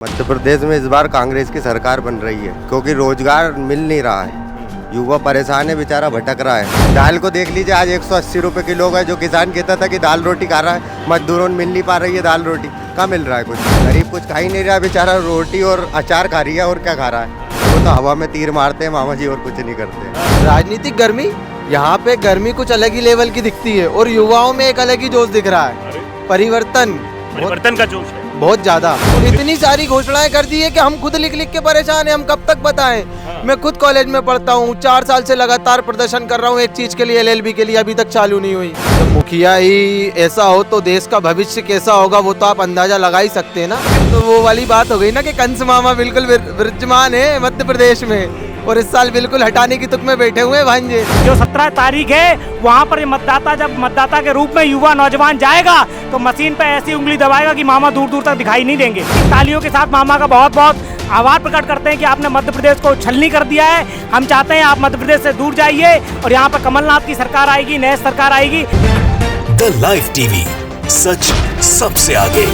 मध्य प्रदेश में इस बार कांग्रेस की सरकार बन रही है क्योंकि रोजगार मिल नहीं रहा है। युवा परेशान है, बेचारा भटक रहा है। दाल को देख लीजिए, आज 180 रुपए किलो है। जो किसान कहता था कि दाल रोटी खा रहा है, मजदूरों को मिल नहीं पा रही है दाल रोटी। कहाँ मिल रहा है कुछ? गरीब कुछ खा ही नहीं रहा, बेचारा रोटी और अचार खा रही है और क्या खा रहा है। वो तो हवा में तीर मारते हैं मामा जी और कुछ नहीं करते। राजनीतिक गर्मी, यहाँ पे गर्मी कुछ अलग ही लेवल की दिखती है और युवाओं में एक अलग ही जोश दिख रहा है। परिवर्तन का जोश है बहुत ज्यादा। इतनी सारी घोषणाएं कर दी है कि हम खुद लिख लिख के परेशान हैं। हम कब तक बताएं? मैं खुद कॉलेज में पढ़ता हूँ, 4 साल से लगातार प्रदर्शन कर रहा हूँ एक चीज के लिए, LLB के लिए, अभी तक चालू नहीं हुई। जब मुखिया ही ऐसा हो तो देश का भविष्य कैसा होगा वो तो आप अंदाजा लगा ही सकते हैं ना। तो वो वाली बात हो गई ना कि कंस मामा बिल्कुल विराजमान है मध्य प्रदेश में और इस साल बिल्कुल हटाने की तुक में बैठे हुए हैं भांजे। जो 17 तारीख है वहाँ पर मतदाता जब मतदाता के रूप में युवा नौजवान जाएगा तो मशीन पे ऐसी उंगली दबाएगा कि मामा दूर दूर तक दिखाई नहीं देंगे। तालियों के साथ मामा का बहुत बहुत आभार प्रकट करते हैं कि आपने मध्य प्रदेश को छलनी कर दिया है। हम चाहते हैं आप मध्य प्रदेश से दूर जाइए और यहाँ पर कमलनाथ की सरकार आएगी, नई सरकार आएगी। द लाइव टीवी, सच सबसे आगे।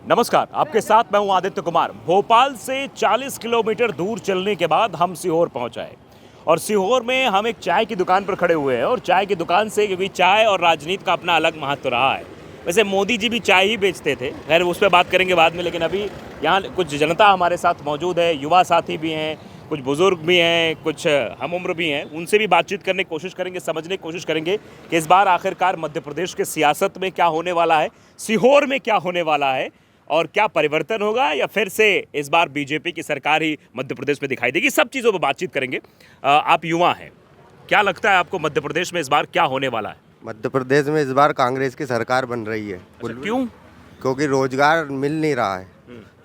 नमस्कार, आपके साथ मैं हूं आदित्य कुमार। भोपाल से 40 किलोमीटर दूर चलने के बाद हम सीहोर पहुंच आए और सीहोर में हम एक चाय की दुकान पर खड़े हुए हैं और चाय की दुकान से, क्योंकि चाय और राजनीति का अपना अलग महत्व रहा है। वैसे मोदी जी भी चाय ही बेचते थे, खैर उस पर बात करेंगे बाद में, लेकिन अभी यहाँ कुछ जनता हमारे साथ मौजूद है, युवा साथी भी हैं, कुछ बुजुर्ग भी हैं, कुछ हम उम्र भी हैं। उनसे भी बातचीत करने की कोशिश करेंगे, समझने की कोशिश करेंगे कि इस बार आखिरकार मध्य प्रदेश के सियासत में क्या होने वाला है, सीहोर में क्या होने वाला है और क्या परिवर्तन होगा या फिर से इस बार बीजेपी की सरकार ही मध्य प्रदेश में दिखाई देगी। सब चीज़ों पर बातचीत करेंगे। आप युवा हैं, क्या लगता है आपको मध्य प्रदेश में इस बार क्या होने वाला है? मध्य प्रदेश में इस बार कांग्रेस की सरकार बन रही है। अच्छा, क्यों? क्योंकि रोजगार मिल नहीं रहा है।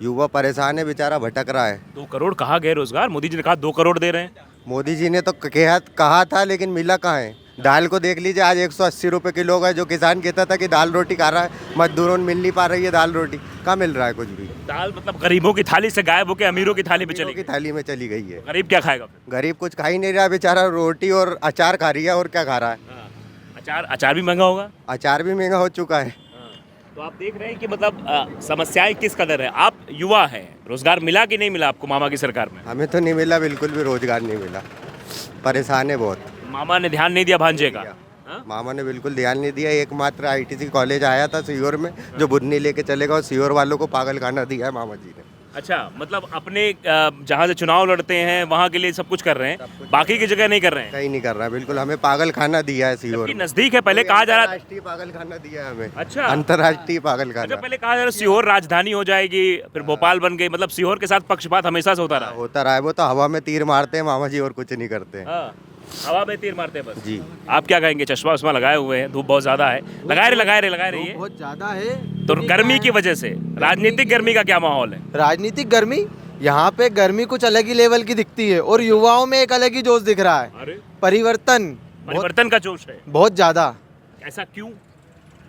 युवा परेशान है, बेचारा भटक रहा है। 2 करोड़ कहाँ गए रोजगार? मोदी जी ने कहा 2 करोड़ दे रहे हैं। मोदी जी ने तो कहा था, लेकिन मिला कहाँ है? दाल को देख लीजिए, आज 180 रुपए किलो है। जो किसान कहता था कि दाल रोटी खा रहा है, मजदूरों को मिल नहीं पा रही है दाल रोटी। कहाँ मिल रहा है कुछ भी? दाल मतलब गरीबों की थाली से गायब होकर अमीरों की थाली पे चली की थाली में चली गई है। गरीब क्या खाएगा फिर? गरीब कुछ खा ही नहीं रहा, बेचारा रोटी और अचार खा रही है और क्या खा रहा है। अचार भी महंगा होगा। अचार भी महंगा हो चुका है। तो आप देख रहे हैं कि मतलब समस्याएं किस कदर है। आप युवा हैं, रोजगार मिला कि नहीं मिला आपको मामा की सरकार में? हमें तो नहीं मिला, बिल्कुल भी रोजगार नहीं मिला। परेशान है बहुत। मामा ने ध्यान नहीं दिया भांजे का? मामा ने बिल्कुल ध्यान नहीं दिया। एकमात्र ITC कॉलेज आया था सीहोर में, जो बुधनी लेके चलेगा, और सीहोर वालों को पागल खाना दिया है मामा जी ने। अच्छा, मतलब अपने जहाँ से चुनाव लड़ते हैं वहाँ के लिए सब कुछ कर रहे हैं, बाकी की जगह नहीं कर रहे हैं। कहीं नहीं कर रहा, बिल्कुल हमें पागल खाना दिया है सीहोर में। नजदीक है, पहले कहा जा रहा था अंतर्राष्ट्रीय पागल खाना दिया है हमें। अच्छा, अंतर्राष्ट्रीय पागल अच्छा, खाना। पहले कहा जा रहा सीहोर राजधानी हो जाएगी, फिर भोपाल बन गई। मतलब सीहोर के साथ पक्षपात हमेशा से होता रहा है। वो तो हवा में तीर मारते हैं मामा जी और कुछ नहीं करते हैं। हवा में तीर मारते हैं बस जी। आप क्या कहेंगे? चश्मा उस्मा लगाए हुए हैं, धूप बहुत ज्यादा है। लगाए रही बहुत ज्यादा है। तो गर्मी की वजह से, राजनीतिक गर्मी का क्या माहौल है? राजनीतिक गर्मी, यहाँ पे गर्मी कुछ अलग ही लेवल की दिखती है और युवाओं में एक अलग ही जोश दिख रहा है। परिवर्तन का जोश है बहुत ज्यादा। ऐसा क्यों?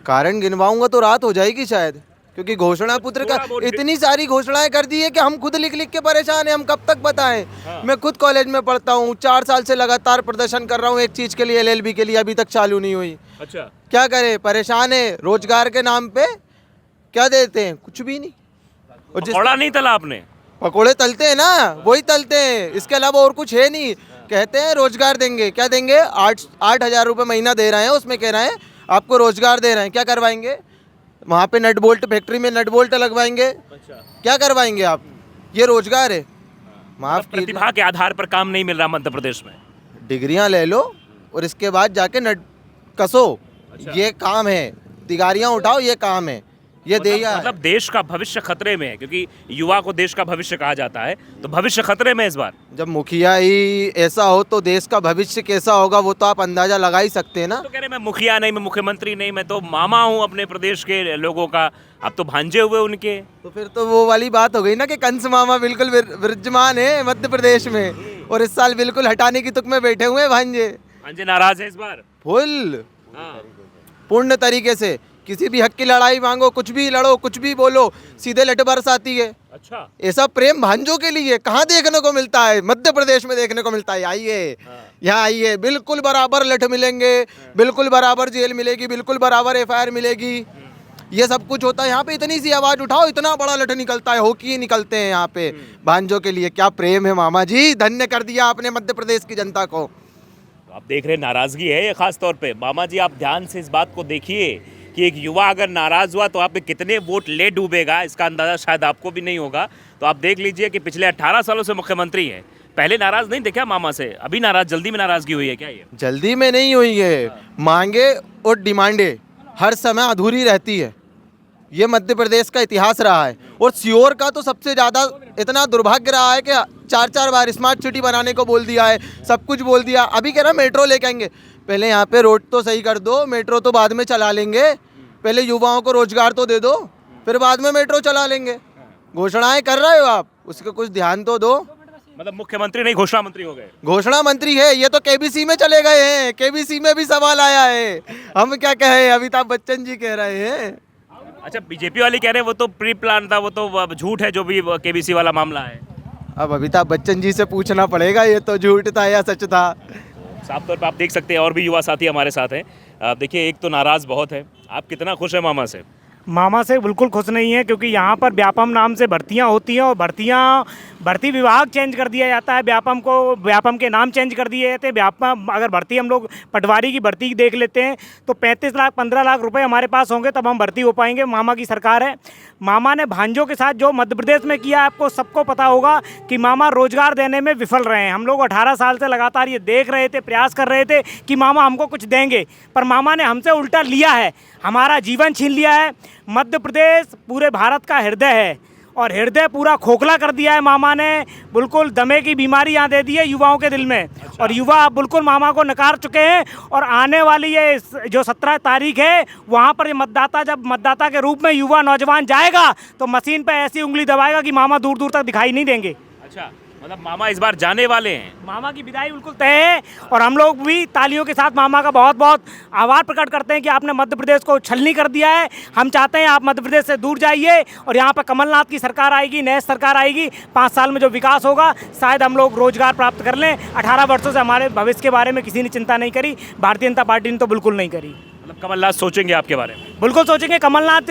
कारण गिनवाऊंगा तो रात हो जाएगी शायद, क्योंकि घोषणा पुत्र का इतनी सारी घोषणाएं कर दी है कि हम खुद लिख लिख के परेशान हैं। हम कब तक बताएं? मैं खुद कॉलेज में पढ़ता हूँ, 4 साल से लगातार प्रदर्शन कर रहा हूँ एक चीज के लिए, LLB के लिए, अभी तक चालू नहीं हुई। अच्छा, क्या करे? परेशान है। रोजगार के नाम पे क्या देते हैं? कुछ भी नहीं। और पकौड़ा नहीं तला आपने? पकोड़े तलते हैं ना, वही तलते हैं, इसके अलावा और कुछ है नहीं। कहते हैं रोजगार देंगे, क्या देंगे? 8,000 रुपये महीना दे रहे हैं, उसमें कह रहे हैं आपको रोजगार दे रहे हैं। क्या करवाएंगे? वहाँ पे नट बोल्ट फैक्ट्री में नट बोल्ट लगवाएंगे। अच्छा, क्या करवाएंगे आप? ये रोजगार है? माफ कीजिए, प्रतिभा के आधार पर काम नहीं मिल रहा मध्य प्रदेश में। डिग्रियां ले लो और इसके बाद जाके नट कसो। ये काम है, तिगारियां उठाओ, ये काम है। ये मतलब देश का भविष्य खतरे में है, क्योंकि युवा को देश का भविष्य कहा जाता है, तो भविष्य खतरे में इस बार। जब मुखिया ही ऐसा हो तो देश का भविष्य कैसा होगा वो तो आप अंदाजा लगा ही सकते हैं ना। तो कह रहे मैं मुखिया नहीं, मैं मुख्यमंत्री नहीं, मैं तो मामा हूँ अपने प्रदेश के लोगों का। अब तो भांजे हुए उनके। तो फिर तो वो वाली बात हो गई ना कि कंस मामा बिल्कुल विराजमान है मध्य प्रदेश में और इस साल बिल्कुल हटाने की तुक में बैठे हुए हैं भांजे। भांजे नाराज है इस बार फुल पूर्ण तरीके से। किसी भी हक की लड़ाई मांगो, कुछ भी लड़ो, कुछ भी बोलो, सीधे लठ बरसाती है। अच्छा, ऐसा प्रेम भांजों के लिए कहाँ देखने को मिलता है? मध्य प्रदेश में देखने को मिलता है। आइए यहाँ आइए, बिल्कुल बराबर लठ मिलेंगे, बिल्कुल बराबर जेल मिलेगी, बिल्कुल बराबर FIR मिलेगी। ये सब कुछ होता है यहाँ पे। इतनी सी आवाज़ उठाओ, इतना बड़ा लठ निकलता है, हॉकी निकलते हैं यहाँ पे भांजों के लिए। क्या प्रेम है मामा जी, धन्य कर दिया आपने मध्य प्रदेश की जनता को। आप देख रहे हैं नाराजगी है ये खास तौर पे। मामा जी, आप ध्यान से इस बात को देखिए कि एक युवा अगर नाराज हुआ तो आप पे कितने वोट ले डूबेगा, इसका अंदाजा शायद आपको भी नहीं होगा। तो आप देख लीजिए कि पिछले 18 सालों से मुख्यमंत्री हैं, पहले नाराज नहीं थे क्या मामा से? अभी नाराज, जल्दी में नाराजगी हुई है क्या? ये जल्दी में नहीं हुई है, मांगे और डिमांडे हर समय अधूरी रहती है। ये मध्य प्रदेश का इतिहास रहा है। और सीहोर का तो सबसे ज़्यादा इतना दुर्भाग्य रहा है कि 4-4 बार स्मार्ट सिटी बनाने को बोल दिया है, सब कुछ बोल दिया। अभी कह रहा मेट्रो लेके आएंगे। पहले यहाँ पे रोड तो सही कर दो, मेट्रो तो बाद में चला लेंगे। पहले युवाओं को रोजगार तो दे दो, फिर बाद में मेट्रो चला लेंगे। घोषणाएं कर रहे हो आप, उसका कुछ ध्यान तो दो। मतलब मुख्यमंत्री नहीं, घोषणा मंत्री हो गए। घोषणा मंत्री है ये तो, केबीसी में चले गए हैं। केबीसी में भी सवाल आया है, हम क्या कहें, अमिताभ बच्चन जी कह रहे हैं। अच्छा, बीजेपी वाले कह रहे हैं वो तो प्री प्लान था, वो तो झूठ है जो भी केबीसी वाला मामला है। अब अमिताभ बच्चन जी से पूछना पड़ेगा ये तो झूठ था या सच था। साफ तौर पर आप देख सकते हैं और भी युवा साथी हमारे साथ हैं। आप देखिए, एक तो नाराज बहुत है। आप कितना खुश है मामा से? मामा से बिल्कुल खुश नहीं है, क्योंकि यहाँ पर व्यापम नाम से भर्तियाँ होती हैं और भर्ती विभाग चेंज कर दिया जाता है। व्यापम के नाम चेंज कर दिए जाते हैं। व्यापम अगर भर्ती हम लोग पटवारी की भर्ती देख लेते हैं तो 35 लाख 15 लाख रुपए हमारे पास होंगे तब हम भर्ती हो पाएंगे। मामा की सरकार है। मामा ने भांजों के साथ जो मध्य प्रदेश में किया, आपको सबको पता होगा कि मामा रोजगार देने में विफल रहे हैं। हम लोग 18 साल से लगातार ये देख रहे थे, प्रयास कर रहे थे कि मामा हमको कुछ देंगे, पर मामा ने हमसे उल्टा लिया है, हमारा जीवन छीन लिया है। मध्य प्रदेश पूरे भारत का हृदय है और हृदय पूरा खोखला कर दिया है मामा ने। बिल्कुल दमे की बीमारी यहाँ दे दी है युवाओं के दिल में। और युवा बिल्कुल मामा को नकार चुके हैं। और आने वाली ये जो 17 तारीख है, वहाँ पर ये जब मतदाता के रूप में युवा नौजवान जाएगा तो मशीन पे ऐसी उंगली दबाएगा कि मामा दूर दूर तक दिखाई नहीं देंगे। अच्छा, मतलब मामा इस बार जाने वाले हैं। मामा की विदाई बिल्कुल तय है और हम लोग भी तालियों के साथ मामा का बहुत बहुत आभार प्रकट करते हैं कि आपने मध्य प्रदेश को छलनी कर दिया है। हम चाहते हैं आप मध्य प्रदेश से दूर जाइए और यहाँ पर कमलनाथ की सरकार आएगी, नई सरकार आएगी। 5 साल में जो विकास होगा शायद हम लोग रोजगार प्राप्त कर लें। 18 वर्षों से हमारे भविष्य के बारे में किसी ने चिंता नहीं करी, भारतीय जनता पार्टी ने तो बिल्कुल नहीं करी। मतलब कमलनाथ सोचेंगे आपके बारे में? बिल्कुल सोचेंगे कमलनाथ,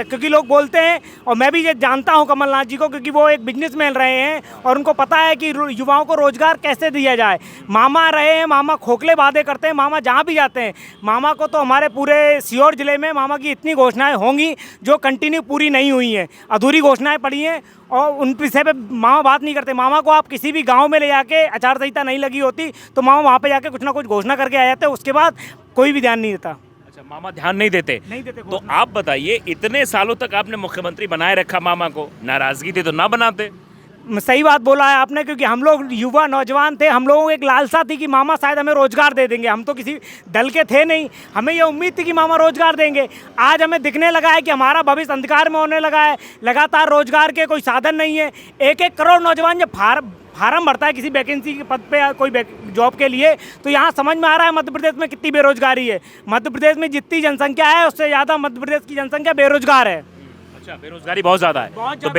क्योंकि लोग बोलते हैं और मैं भी ये जानता हूं कमलनाथ जी को, क्योंकि वो एक बिजनेसमैन रहे हैं और उनको पता है कि युवाओं को रोजगार कैसे दिया जाए। मामा रहे हैं, मामा खोखले वादे करते हैं, मामा जहां भी जाते हैं। मामा को तो हमारे पूरे सीहोर जिले में मामा की इतनी घोषणाएं होंगी जो कंटिन्यू पूरी नहीं हुई हैं, अधूरी घोषणाएं पड़ी हैं और उन विषय पे मामा बात नहीं करते। मामा को आप किसी भी गाँव में ले जाके, आचार संहिता नहीं लगी होती तो मामा वहाँ पर जाके कुछ ना कुछ घोषणा करके आ जाते, उसके बाद कोई भी ध्यान नहीं देता। मामा ध्यान नहीं देते? तो आप बताइए, इतने सालों तक आपने मुख्यमंत्री बनाए रखा मामा को, नाराजगी थी तो ना बनाते? सही बात बोला है आपने, क्योंकि हम लोग युवा नौजवान थे, हम लोगों को एक लालसा थी कि मामा शायद हमें रोजगार दे देंगे। हम तो किसी दल के थे नहीं, हमें ये उम्मीद थी कि मामा रोजगार देंगे। आज हमें दिखने लगा है कि हमारा भविष्य अंधकार में होने लगा है। लगातार रोजगार के कोई साधन नहीं है। 1-1 करोड़ नौजवान जब फार्म भरता है किसी वैकेंसी के पद पे या कोई जॉब के लिए, तो यहाँ समझ में आ रहा है मध्य प्रदेश में कितनी बेरोजगारी है। मध्य प्रदेश में जितनी जनसंख्या है उससे ज़्यादा मध्य प्रदेश की जनसंख्या बेरोजगार है। अच्छा, बेरोजगारी बहुत ज्यादा है। तो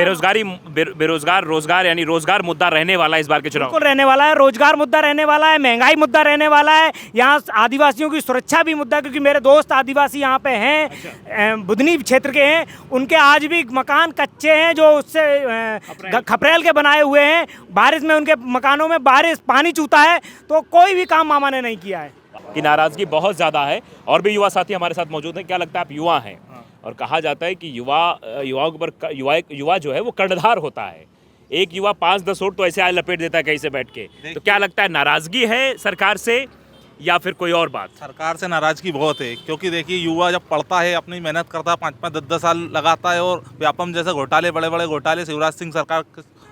रोजगार यानी रोजगार मुद्दा रहने वाला है इस बार के चुनाव? बिल्कुल रहने वाला है, रोजगार मुद्दा रहने वाला है, महंगाई मुद्दा रहने वाला है। यहाँ आदिवासियों की सुरक्षा भी मुद्दा, क्योंकि मेरे दोस्त आदिवासी यहाँ पे हैं, बुधनी क्षेत्र के हैं, उनके आज भी मकान कच्चे हैं जो उससे खपरेल के बनाए हुए हैं। बारिश में उनके मकानों में पानी चूता है, तो कोई भी काम मामा ने नहीं किया है। कि नाराजगी बहुत ज़्यादा है। और भी युवा साथी हमारे साथ मौजूद हैं। क्या लगता है, आप युवा हैं और कहा जाता है कि युवाओं के ऊपर युवा जो है वो कर्णधार होता है। एक युवा 5-10 वोट तो ऐसे आए लपेट देता है कहीं से बैठ के। तो क्या लगता है, नाराजगी है सरकार से या फिर कोई और बात? सरकार से नाराजगी बहुत है, क्योंकि देखिए युवा जब पढ़ता है, अपनी मेहनत करता है, 5-5, 10-10 साल लगाता है और व्यापम जैसे घोटाले, बड़े बड़े घोटाले शिवराज सिंह सरकार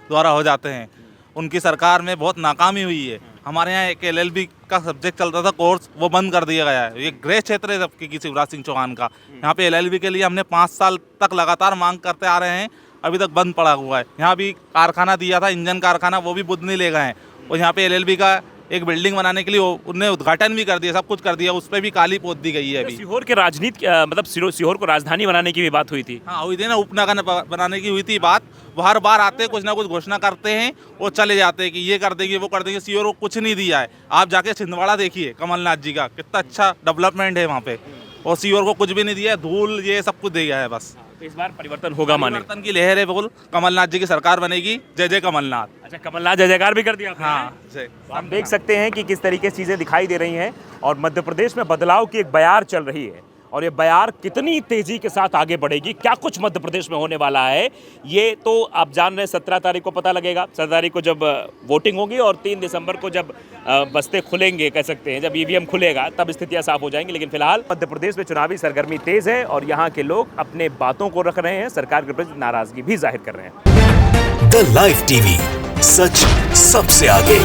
द्वारा हो जाते हैं। उनकी सरकार में बहुत नाकामी हुई है। हमारे यहाँ एक LLB का सब्जेक्ट चलता था कोर्स, वो बंद कर दिया गया है। ये गृह क्षेत्र है सबकी शिवराज सिंह चौहान का। यहाँ पे LLB के लिए हमने 5 साल तक लगातार मांग करते आ रहे हैं, अभी तक बंद पड़ा हुआ है। यहाँ भी कारखाना दिया था, इंजन कारखाना, वो भी बुधनी ले गए हैं। और यहाँ पे LLB का एक बिल्डिंग बनाने के लिए उन्हें उद्घाटन भी कर दिया, सब कुछ कर दिया, उस पर भी काली पोत दी गई है। अभी सीहोर के राजनीति मतलब सीहोर को राजधानी बनाने की भी बात हुई थी। हाँ, हुई थी ना, उपनगर बनाने की हुई थी बात। वो हर बार आते हैं, कुछ ना कुछ घोषणा करते हैं और चले जाते हैं कि ये कर देंगे, वो कर देंगे। सीहोर को कुछ नहीं दिया है। आप जाके छिंदवाड़ा देखिए, कमलनाथ जी का कितना अच्छा डेवलपमेंट है वहाँ पे। और सीओर को कुछ भी नहीं दिया है, धूल ये सब कुछ दिया है बस। तो इस बार परिवर्तन होगा माने। परिवर्तन की लहर है बिल्कुल, कमलनाथ जी की सरकार बनेगी, जय जय कमलनाथ। अच्छा, कमलनाथ जय जयकार भी कर दिया आपने? हाँ जय। तो आप देख सकते हैं कि किस तरीके से चीज़ें दिखाई दे रही हैं और मध्य प्रदेश में बदलाव की एक बयार चल रही है और ये बयार कितनी तेजी के साथ आगे बढ़ेगी, क्या कुछ मध्य प्रदेश में होने वाला है, ये तो आप जान रहे हैं। 17 तारीख को पता लगेगा, 17 तारीख को जब वोटिंग होगी और 3 दिसंबर को जब बस्ते खुलेंगे, कह सकते हैं जब ईवीएम खुलेगा तब स्थितियां साफ हो जाएंगी। लेकिन फिलहाल मध्य प्रदेश में चुनावी सरगर्मी तेज है और यहाँ के लोग अपने बातों को रख रहे हैं, सरकार के प्रति नाराजगी भी जाहिर कर रहे हैं। द लाइव टीवी, सच सबसे आगे।